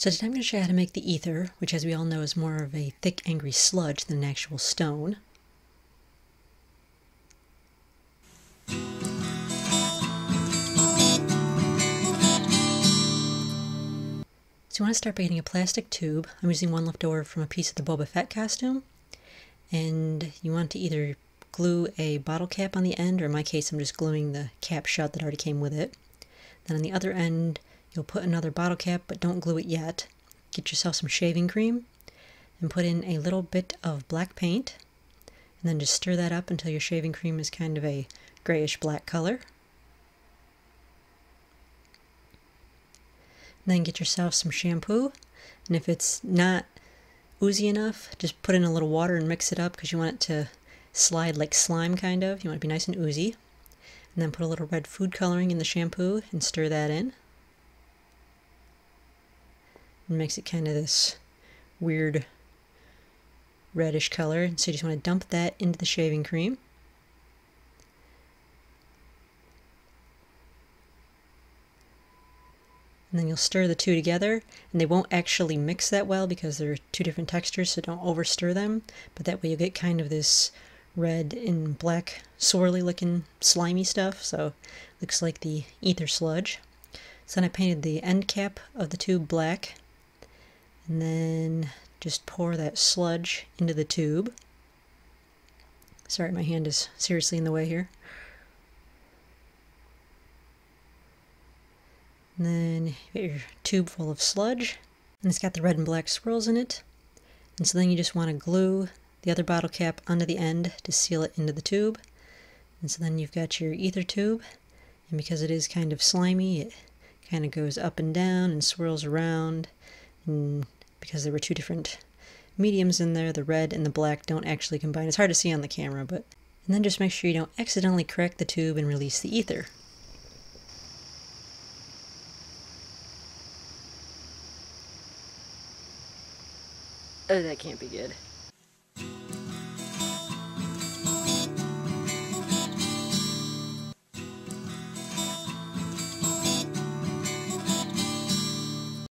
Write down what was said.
So today I'm going to show you how to make the ether, which as we all know is more of a thick, angry sludge than an actual stone. So you want to start by getting a plastic tube. I'm using one left over from a piece of the Boba Fett costume. And you want to either glue a bottle cap on the end, or in my case I'm just gluing the cap shut that already came with it. Then on the other end you'll put another bottle cap, but don't glue it yet. Get yourself some shaving cream and put in a little bit of black paint, and then just stir that up until your shaving cream is kind of a grayish black color. And then get yourself some shampoo, and if it's not oozy enough, just put in a little water and mix it up because you want it to slide like slime kind of. You want it to be nice and oozy. And then put a little red food coloring in the shampoo and stir that in. It makes it kind of this weird reddish color. So you just want to dump that into the shaving cream. And then you'll stir the two together, and they won't actually mix that well because they're two different textures, so don't over stir them. But that way you'll get kind of this red and black swirly looking slimy stuff, so it looks like the ether sludge. So then I painted the end cap of the tube black, and then just pour that sludge into the tube. Sorry, my hand is seriously in the way here. And then you get your tube full of sludge, and it's got the red and black swirls in it. And so then you just want to glue the other bottle cap onto the end to seal it into the tube. And so then you've got your ether tube, and because it is kind of slimy, it kind of goes up and down and swirls around. And because there were two different mediums in there, the red and the black don't actually combine. It's hard to see on the camera, but... And then just make sure you don't accidentally crack the tube and release the ether. Oh, that can't be good.